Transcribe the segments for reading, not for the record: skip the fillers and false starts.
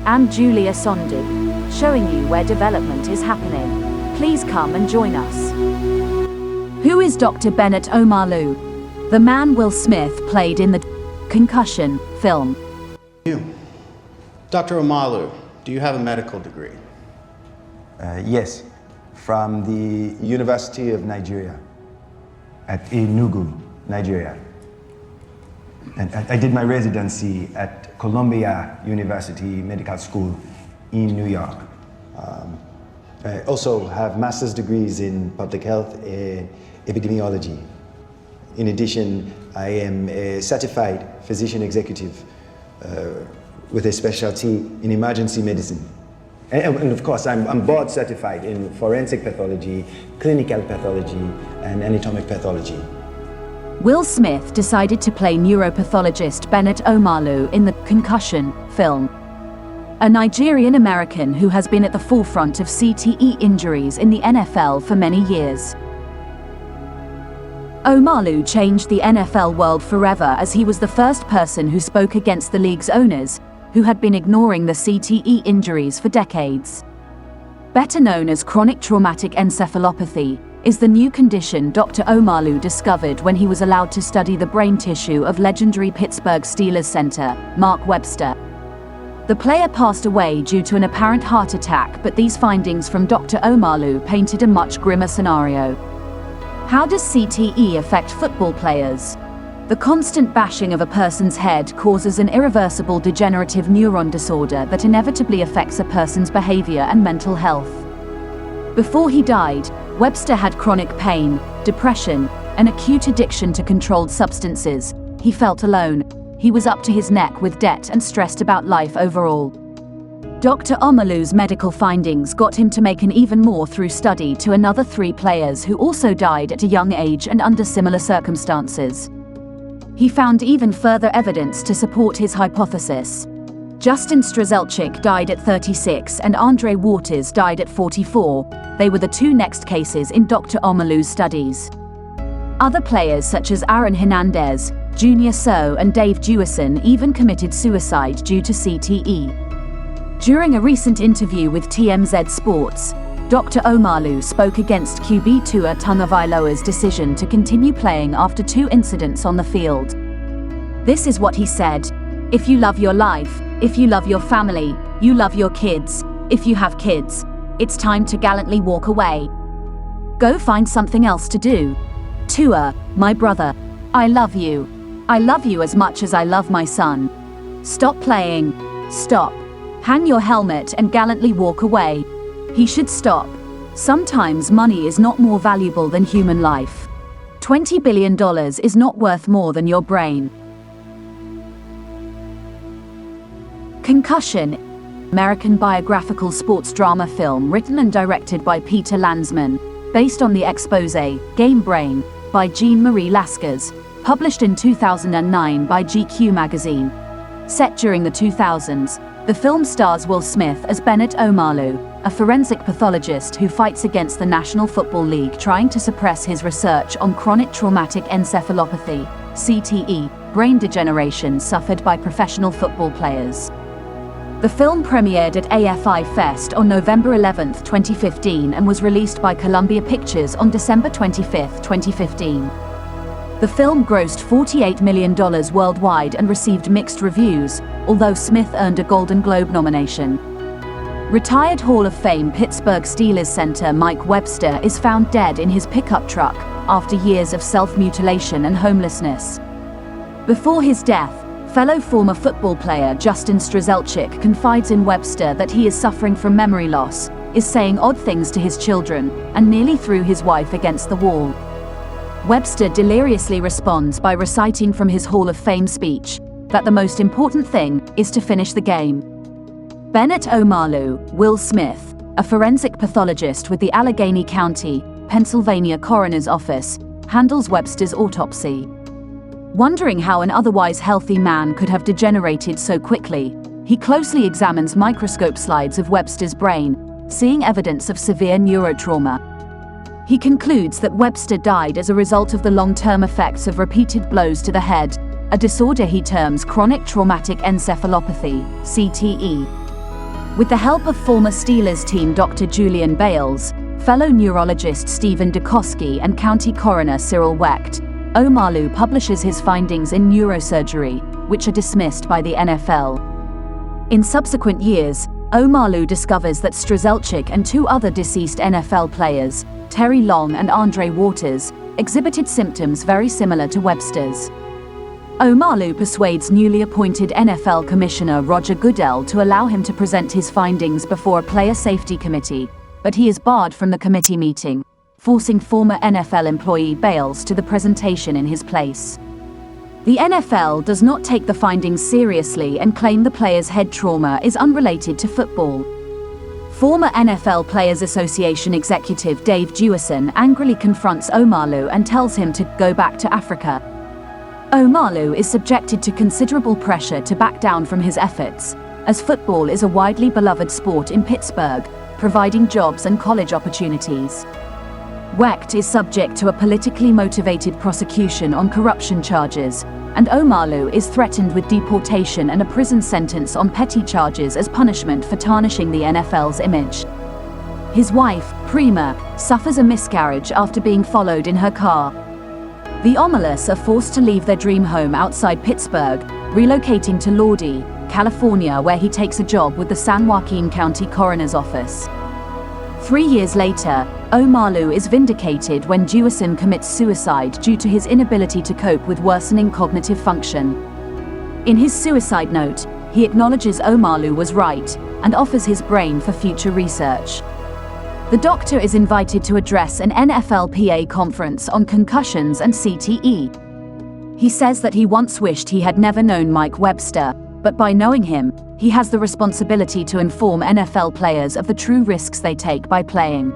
and Julia Sondu, showing you where development is happening. Please come and join us. Who is Dr. Bennet Omalu? The man Will Smith played in the Concussion film. Dr. Omalu, do you have a medical degree? Yes, from the University of Nigeria at Enugu, Nigeria. And I did my residency at Columbia University Medical School in New York. I also have master's degrees in public health and epidemiology. In addition, I am a certified physician executive with a specialty in emergency medicine. And of course, I'm board certified in forensic pathology, clinical pathology, and anatomic pathology. Will Smith decided to play neuropathologist Bennet Omalu in the Concussion film. A Nigerian-American who has been at the forefront of CTE injuries in the NFL for many years. Omalu changed the NFL world forever as he was the first person who spoke against the league's owners, who had been ignoring the CTE injuries for decades. Better known as chronic traumatic encephalopathy, is the new condition Dr. Omalu discovered when he was allowed to study the brain tissue of legendary Pittsburgh Steelers center, Mark Webster. The player passed away due to an apparent heart attack, but these findings from Dr. Omalu painted a much grimmer scenario. How does CTE affect football players? The constant bashing of a person's head causes an irreversible degenerative neuron disorder that inevitably affects a person's behavior and mental health. Before he died, Webster had chronic pain, depression, and acute addiction to controlled substances. He felt alone. He was up to his neck with debt and stressed about life overall. Dr. Omalu's medical findings got him to make an even more thorough study to another 3 players who also died at a young age and under similar circumstances. He found even further evidence to support his hypothesis. Justin Strzelczyk died at 36 and Andre Waters died at 44. They were the 2 next cases in Dr. Omalu's studies. Other players such as Aaron Hernandez, Junior Seau and Dave Jewison even committed suicide due to CTE. During a recent interview with TMZ Sports, Dr. Omalu spoke against QB Tua Tagovailoa's decision to continue playing after 2 incidents on the field. This is what he said: "If you love your life, if you love your family, you love your kids, if you have kids, it's time to gallantly walk away. Go find something else to do. Tua, my brother, I love you. I love you as much as I love my son. Stop playing. Stop. Hang your helmet and gallantly walk away. He should stop. Sometimes money is not more valuable than human life. $20 billion is not worth more than your brain." Concussion, American biographical sports drama film written and directed by Peter Landsman, based on the expose Game Brain by Jean-Marie Lascaz, published in 2009 by GQ magazine. Set during the 2000s, the film stars Will Smith as Bennet Omalu, a forensic pathologist who fights against the National Football League trying to suppress his research on chronic traumatic encephalopathy, CTE, brain degeneration suffered by professional football players. The film premiered at AFI Fest on November 11, 2015 and was released by Columbia Pictures on December 25, 2015. The film grossed $48 million worldwide and received mixed reviews, although Smith earned a Golden Globe nomination. Retired Hall of Fame Pittsburgh Steelers center Mike Webster is found dead in his pickup truck after years of self-mutilation and homelessness. Before his death, fellow former football player Justin Strzelczyk confides in Webster that he is suffering from memory loss, is saying odd things to his children, and nearly threw his wife against the wall. Webster deliriously responds by reciting from his Hall of Fame speech that the most important thing is to finish the game. Bennet Omalu, Will Smith, a forensic pathologist with the Allegheny County, Pennsylvania Coroner's Office, handles Webster's autopsy. Wondering how an otherwise healthy man could have degenerated so quickly, he closely examines microscope slides of Webster's brain, seeing evidence of severe neurotrauma. He concludes that Webster died as a result of the long-term effects of repeated blows to the head, a disorder he terms chronic traumatic encephalopathy, CTE. With the help of former Steelers team Dr. Julian Bales, fellow neurologist Stephen Dukoski and county coroner Cyril Wecht, Omalu publishes his findings in neurosurgery, which are dismissed by the NFL. In subsequent years, Omalu discovers that Strzelczyk and two other deceased NFL players, Terry Long and Andre Waters, exhibited symptoms very similar to Webster's. Omalu persuades newly appointed NFL Commissioner Roger Goodell to allow him to present his findings before a player safety committee, but he is barred from the committee meeting, forcing former NFL employee Bales to the presentation in his place. The NFL does not take the findings seriously and claim the player's head trauma is unrelated to football. Former NFL Players Association executive Dave Jewison angrily confronts Omalu and tells him to go back to Africa. Omalu is subjected to considerable pressure to back down from his efforts, as football is a widely beloved sport in Pittsburgh, providing jobs and college opportunities. Wecht is subject to a politically motivated prosecution on corruption charges, and Omalu is threatened with deportation and a prison sentence on petty charges as punishment for tarnishing the NFL's image. His wife, Prima, suffers a miscarriage after being followed in her car. The Omalus are forced to leave their dream home outside Pittsburgh, relocating to Lodi, California, where he takes a job with the San Joaquin County Coroner's Office. 3 years later, Omalu is vindicated when Jewison commits suicide due to his inability to cope with worsening cognitive function. In his suicide note, he acknowledges Omalu was right and offers his brain for future research. The doctor is invited to address an NFLPA conference on concussions and CTE. He says that he once wished he had never known Mike Webster, but by knowing him, he has the responsibility to inform NFL players of the true risks they take by playing.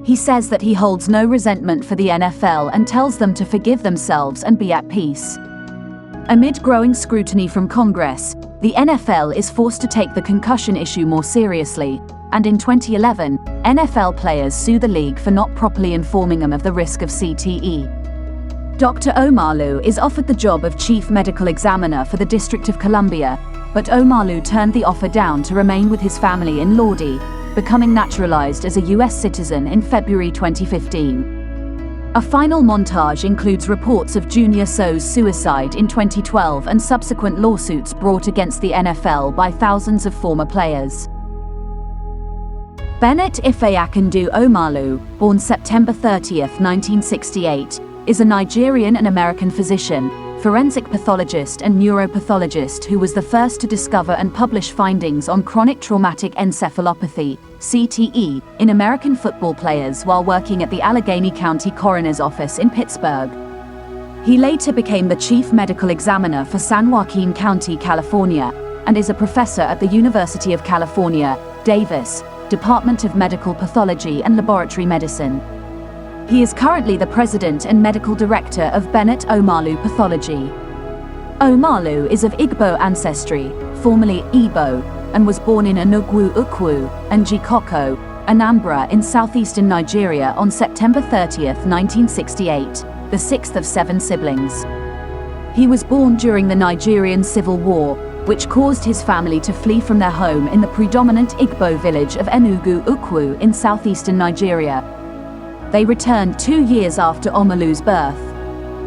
He says that he holds no resentment for the NFL and tells them to forgive themselves and be at peace. Amid growing scrutiny from Congress, the NFL is forced to take the concussion issue more seriously, and in 2011, NFL players sue the league for not properly informing them of the risk of CTE. Dr. Omalu is offered the job of Chief Medical Examiner for the District of Columbia, but Omalu turned the offer down to remain with his family in Lodi, becoming naturalized as a U.S. citizen in February 2015. A final montage includes reports of Junior Seau's suicide in 2012 and subsequent lawsuits brought against the NFL by thousands of former players. Bennet Omalu, born September 30, 1968, is a Nigerian-American physician, forensic pathologist and neuropathologist who was the first to discover and publish findings on chronic traumatic encephalopathy, CTE, in American football players while working at the Allegheny County Coroner's Office in Pittsburgh. He later became the chief medical examiner for San Joaquin County, California, and is a professor at the University of California, Davis, Department of Medical Pathology and Laboratory Medicine. He is currently the president and medical director of Bennet Omalu Pathology. Omalu is of Igbo ancestry, formerly Igbo, and was born in Enugu Ukwu, Njikoko, Anambra in southeastern Nigeria on September 30, 1968, the sixth of 7 siblings. He was born during the Nigerian Civil War, which caused his family to flee from their home in the predominant Igbo village of Enugu Ukwu in southeastern Nigeria. They returned 2 years after Omalu's birth.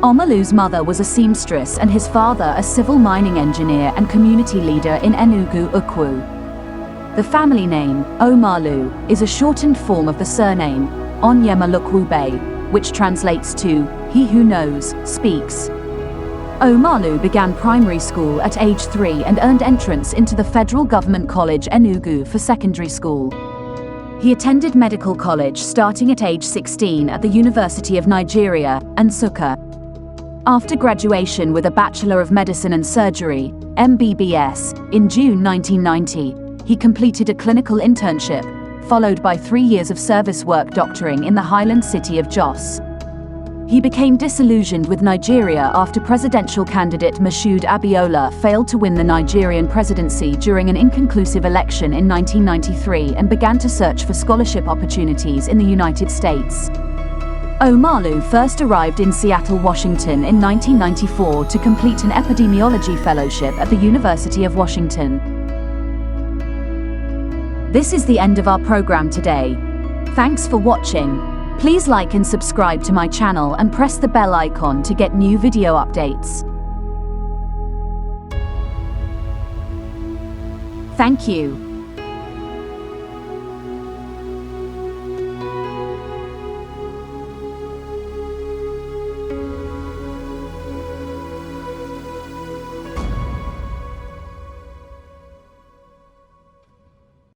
Omalu's mother was a seamstress and his father a civil mining engineer and community leader in Enugu Ukwu. The family name, Omalu, is a shortened form of the surname, Onyemalukwube, which translates to, he who knows, speaks. Omalu began primary school at age 3 and earned entrance into the federal government college Enugu for secondary school. He attended medical college starting at age 16 at the University of Nigeria, Nsukka. After graduation with a Bachelor of Medicine and Surgery, MBBS, in June 1990, he completed a clinical internship, followed by 3 years of service work doctoring in the Highland city of Jos. He became disillusioned with Nigeria after presidential candidate Mashood Abiola failed to win the Nigerian presidency during an inconclusive election in 1993 and began to search for scholarship opportunities in the United States. Omalu first arrived in Seattle, Washington in 1994 to complete an epidemiology fellowship at the University of Washington. This is the end of our program today. Thanks for watching. Please like and subscribe to my channel and press the bell icon to get new video updates. Thank you.